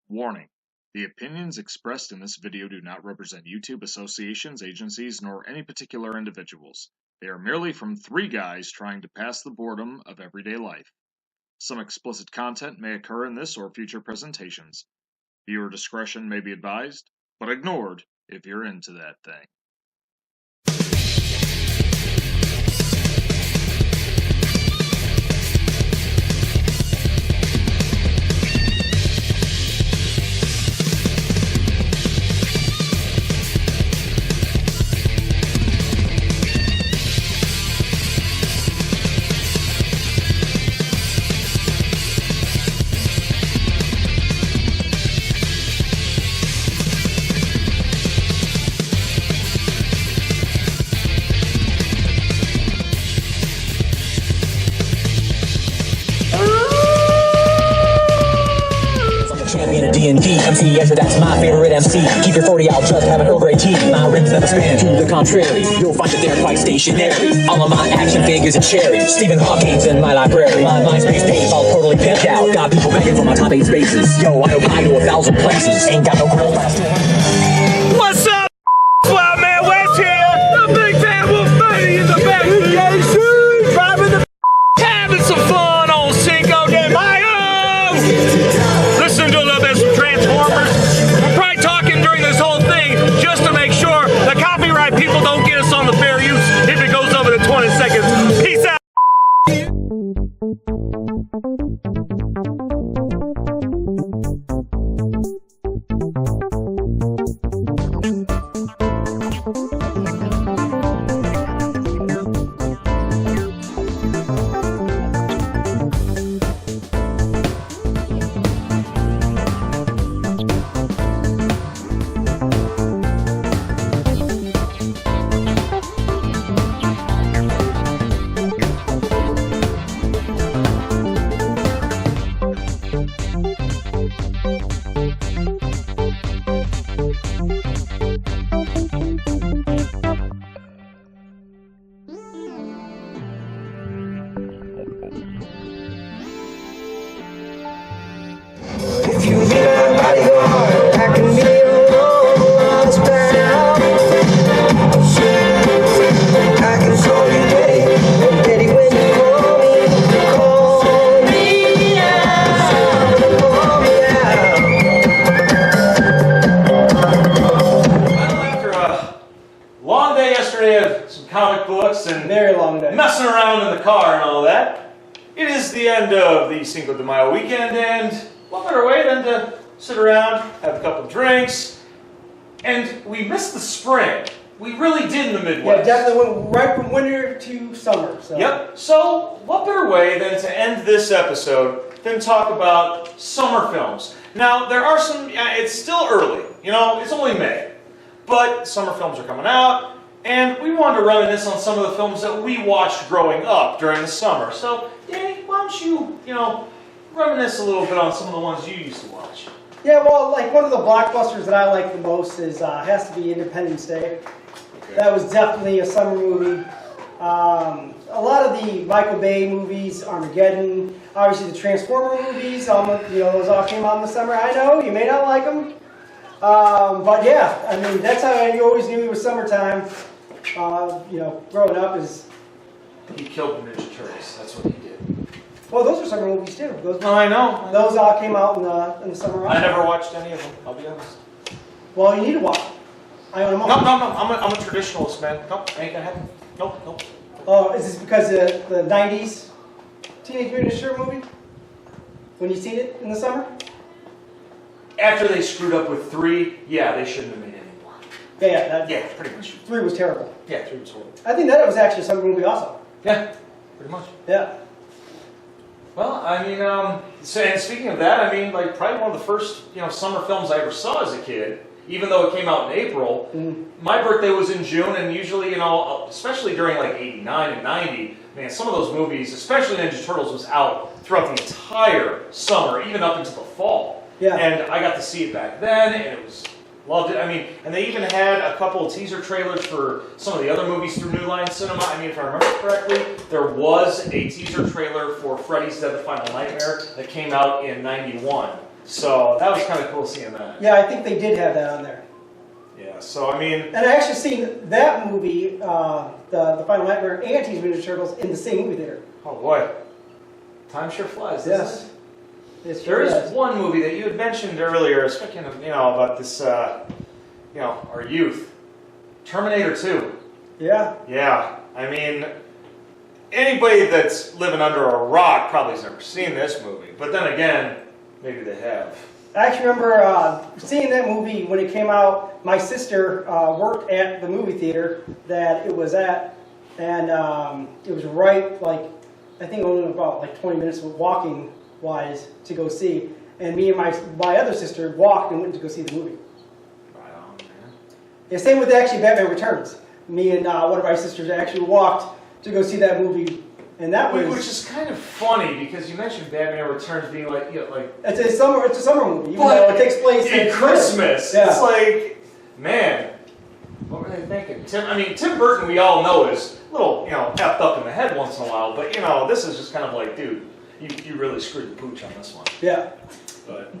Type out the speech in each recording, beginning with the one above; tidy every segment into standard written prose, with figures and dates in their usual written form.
Warning: the opinions expressed in this video do not represent YouTube associations, agencies, nor any particular individuals. They are merely from three guys trying to pass the boredom of everyday life. Some explicit content may occur in this or future presentations. Viewer discretion may be advised, but ignored if you're into that thing. Champion of D&D, MC Ezra, that's my favorite MC. Keep your 40 out, just have an Earl Grey tea. My rims never span, to the contrary. You'll find that they're quite stationary. All of my action figures are cherry. Stephen Hawking's in my library. My MySpace page all totally pimped out. Got people begging for my top 8 spaces. Yo, I know pie to 1,000 places. Ain't got no girl last. What's up? Wild Man West here. The big bad wolf buddy in the back of the AC. Driving the having some fun on Cinco de Mayo. Listen to a little bit of some Transformers. We're probably talking during this whole thing just to make sure the copyright people don't get us on the fair use if it goes over the 20 seconds. Peace out. If you be my bodyguard, I can be your one's bound. I can call you Betty, and Betty when you call me out, call me out. Well, after a long day yesterday of some comic books and Very long day. messing around in the car and all that, it is the end of the Cinco de Mayo weekend, and what better way than to sit around, have a couple of drinks, and we missed the spring. We really did in the Yeah, Midwest. definitely went right from winter to summer. So. Yep. So, what better way than to end this episode than talk about summer films? Now, there are some, it's still early, you know, it's only May, but summer films are coming out, and we wanted to reminisce on some of the films that we watched growing up during the summer. So, Danny, why don't you, reminisce a little bit on some of the ones you used to watch? Yeah, well, like one of the blockbusters that I like the most is has to be Independence Day. Okay. That was definitely a summer movie. A lot of the Michael Bay movies, Armageddon, obviously the Transformer movies, those all came out in the summer. I know you may not like them, but yeah, I mean that's how you always knew it was summertime. Growing up is. He killed the Ninja Turtles. That's what he did. Well, those are summer movies too. No, I know. Those all came out in the summer. I never watched any of them, I'll be honest. Well, you need to watch them. I own them all. No. I'm a traditionalist, man. Nope, ain't gonna happen. Nope. Oh, is this because of the 90s Teenage Mutant Ninja Turtle movie? When you seen it in the summer? After they screwed up with 3, yeah, they shouldn't have made any more. Yeah. Yeah, pretty much. 3 was terrible. Yeah, 3 was horrible. I think that was actually a summer movie also. Yeah, pretty much. Yeah. Well, I mean, and speaking of that, I mean, like, probably one of the first, summer films I ever saw as a kid, even though it came out in April, my birthday was in June, and usually, especially during, like, 89 and 90, man, some of those movies, especially Ninja Turtles, was out throughout the entire summer, even up into the fall. Yeah. And I got to see it back then, and it was Loved it. I mean, and they even had a couple of teaser trailers for some of the other movies through New Line Cinema. I mean, if I remember correctly, there was a teaser trailer for Freddy's Dead: The Final Nightmare that came out in '91. So that was kind of cool seeing that. Yeah, I think they did have that on there. Yeah, so I mean... And I actually seen that movie, the Final Nightmare and Teenage Mutant Ninja Turtles in the same movie theater. Oh boy. Time sure flies, doesn't Yes. it? It There sure is does. one movie that you had mentioned earlier, speaking of, about this, our youth. Terminator 2. Yeah. Yeah, I mean, anybody that's living under a rock probably has never seen this movie. But then again, maybe they have. I actually remember seeing that movie when it came out. My sister worked at the movie theater that it was at, and it was right, like, I think only about like 20 minutes walking wise to go see. And me and my other sister walked and went to go see the movie. Right on, man. Yeah, same with actually Batman Returns. Me and one of my sisters actually walked to go see that movie, and that was... Which is kind of funny because you mentioned Batman Returns being like, It's a summer movie, even though it takes place in Christmas. Yeah. It's like, man, what were they thinking? Tim Burton, we all know, is a little, effed up in the head once in a while, but this is just kind of like, dude, you really screwed the pooch on this one. Yeah. But.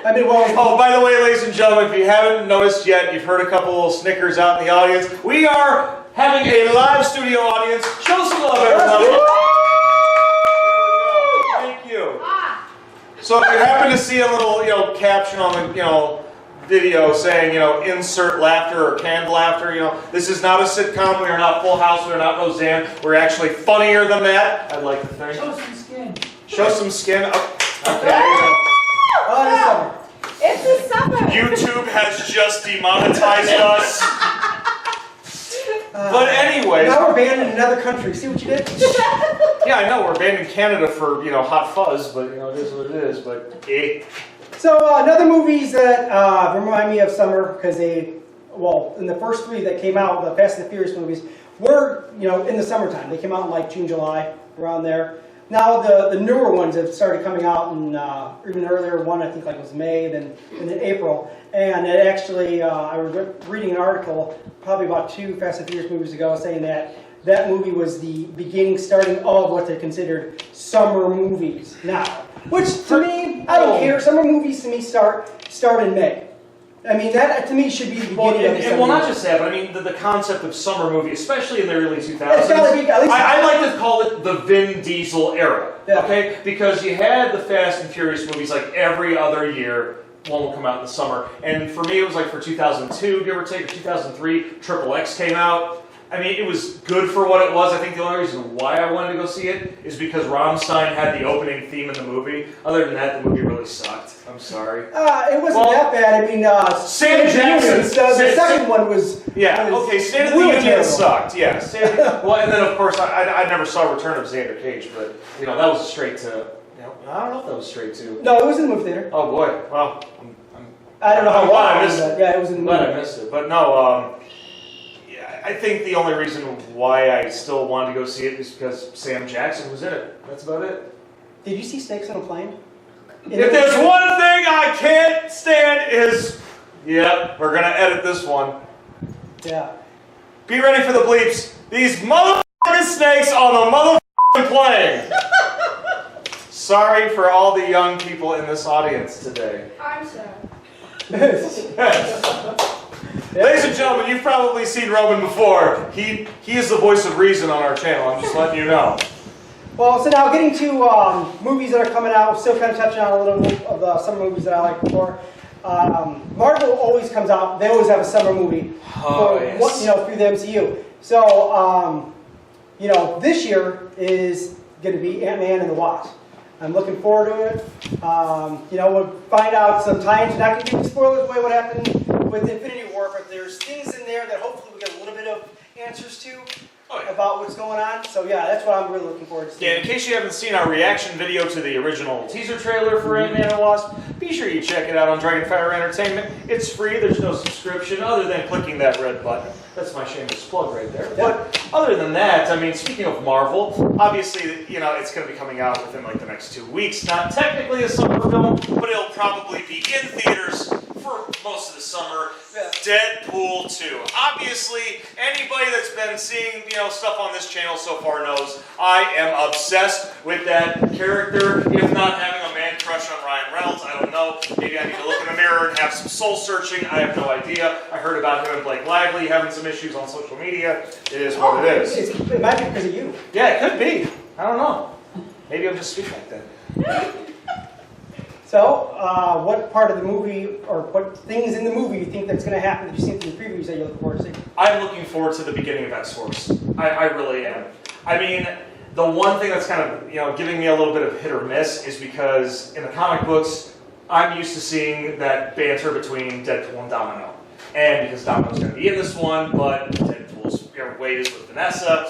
I mean, well... Oh, by the way, ladies and gentlemen, if you haven't noticed yet, you've heard a couple little snickers out in the audience. We are having a live studio audience. Show some love, everybody. Thank you. So if you happen to see a little, caption on the, video saying, insert laughter or canned laughter, this is not a sitcom. We are not Full House. We are not Roseanne. We're actually funnier than that, I'd like to think. Show some skin. Show some skin. Oh, okay, there you go. Oh, It's the summer. YouTube has just demonetized us. But anyway. Now we're banned in another country. See what you did? Yeah, I know, we're banned in Canada for, hot fuzz, but, it is what it is, but, So, another movies that remind me of summer, because in the first three that came out, the Fast and the Furious movies, were, in the summertime. They came out in like June, July, around there. Now the newer ones have started coming out in even earlier. One I think like was May, and then April. And it actually, I was reading an article probably about 2 Fast and Furious movies ago saying that movie was the starting of what they considered summer movies now. Which to me, I don't care. Summer movies to me start in May. I mean, that to me should be the beginning of the summer. Well, not just that, but I mean the concept of summer movie, especially in the early 2000s. It's gotta be, at least I like to call it the Vin Diesel era. Yeah. Okay, because you had the Fast and Furious movies like every other year. One will come out in the summer, and for me, it was like for 2002, give or take, or 2003. Triple X came out. I mean, it was good for what it was. I think the only reason why I wanted to go see it is because Rammstein had the opening theme in the movie. Other than that, the movie really sucked. I'm sorry. It wasn't that bad. I mean, Sam Jackson. The second one was... Yeah, was okay, State of the really Union terrible. sucked, yeah. Well, and then, of course, I never saw Return of Xander Cage, but, that was straight to... I don't know if that was straight to... No, it was in the movie theater. Oh, boy. Well, I don't know how I'm long glad I it missed was. it. Yeah, it was in the I'm glad movie. I missed it. But no, I think the only reason why I still wanted to go see it is because Sam Jackson was in it. That's about it. Did you see Snakes on a Plane? If there's one thing I can't stand is... Yep, we're going to edit this one. Yeah. Be ready for the bleeps. These motherfucking snakes on the motherfucking plane. Sorry for all the young people in this audience today. I'm sorry. Ladies and gentlemen, you've probably seen Roman before. He is the voice of reason on our channel. I'm just letting you know. Well, so now getting to movies that are coming out, still kind of touching on a little bit of the summer movies that I like before. Marvel always comes out. They always have a summer movie through the MCU. So, this year is going to be Ant-Man and the Wasp. I'm looking forward to it. We'll find out some tie-ins. You're not going to give spoilers away what happened with Infinity War, but there's things in there that hopefully we'll get a little bit of answers to about what's going on. So yeah, that's what I'm really looking forward to seeing. Yeah, in case you haven't seen our reaction video to the original teaser trailer for Ant-Man and Wasp, be sure you check it out on Dragonfire Entertainment. It's free. There's no subscription other than clicking that red button. That's my shameless plug right there. Yeah. But other than that, I mean, speaking of Marvel, obviously, it's going to be coming out within like the next 2 weeks. Not technically a summer film, but it'll probably be in theaters for most of the summer. Yeah. Deadpool 2. Obviously, anybody that's been seeing, stuff on this channel so far knows I am obsessed with that character, if not having a man crush crush on Ryan Reynolds. I don't know. Maybe I need to look in the mirror and have some soul searching. I have no idea. I heard about him and Blake Lively having some issues on social media. It is what it is. It might be because of you. Yeah, it could be. I don't know. Maybe I'm just sweet like that. So, what part of the movie, or what things in the movie you think that's going to happen that you've seen through the previews that you're looking forward to seeing? I'm looking forward to the beginning of X-Force. I really am. I mean, the one thing that's kind of, giving me a little bit of hit or miss is because in the comic books, I'm used to seeing that banter between Deadpool and Domino. And because Domino's going to be in this one, but Deadpool's Wade is with Vanessa.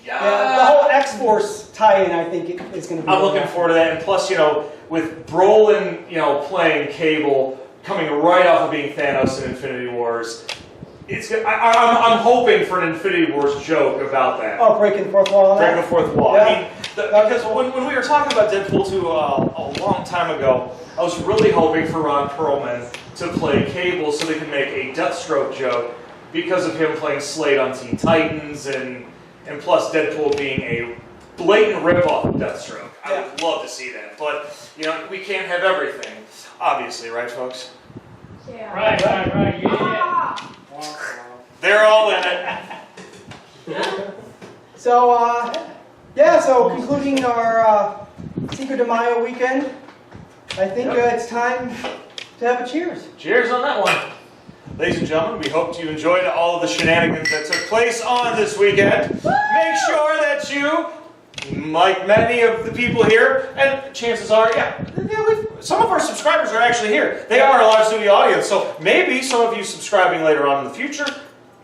Yeah, the whole X-Force tie-in, I think, is going to be... I'm looking forward to that. And plus, with Brolin, playing Cable, coming right off of being Thanos in Infinity Wars, I'm hoping for an Infinity Wars joke about that. Oh, breaking the fourth wall on that? Breaking the fourth wall. Yeah. I mean, because when we were talking about Deadpool 2 a long time ago, I was really hoping for Ron Perlman to play Cable so they could make a Deathstroke joke because of him playing Slade on Teen Titans and plus Deadpool being a blatant ripoff of Deathstroke. I would love to see that. But, we can't have everything. Obviously, right, folks? Yeah. Right, yeah. Ah. They're all in it. So, so concluding our Cinco de Mayo weekend, I think it's time to have a cheers. Cheers on that one. Ladies and gentlemen, we hope you enjoyed all of the shenanigans that took place on this weekend. Make sure that you, like many of the people here, and chances are, some of our subscribers are actually here. They are a live studio audience, so maybe some of you subscribing later on in the future,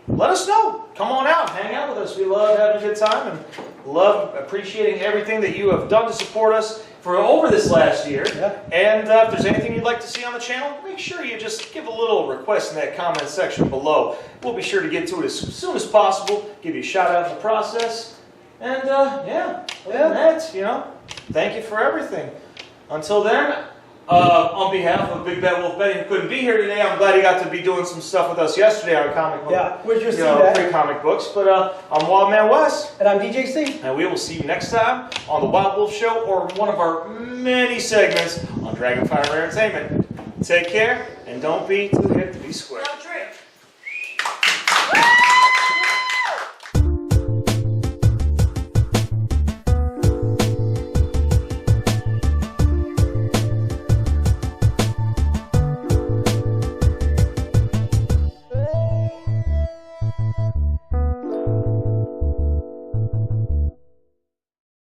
let us know. Come on out, hang out with us. We love having a good time and love appreciating everything that you have done to support us for over this last year. Yeah. And if there's anything you'd like to see on the channel, make sure you just give a little request in that comment section below. We'll be sure to get to it as soon as possible, give you a shout out in the process. And other than that, thank you for everything. Until then, on behalf of Big Bad Wolf Betty, who couldn't be here today, I'm glad he got to be doing some stuff with us yesterday on comic book. Yeah, we'll just see that. Free comic books. But I'm Wildman Wes. And I'm DJ C. And we will see you next time on the Wild Wolf Show or one of our many segments on Dragonfire Entertainment. Take care and don't be too hip to be square.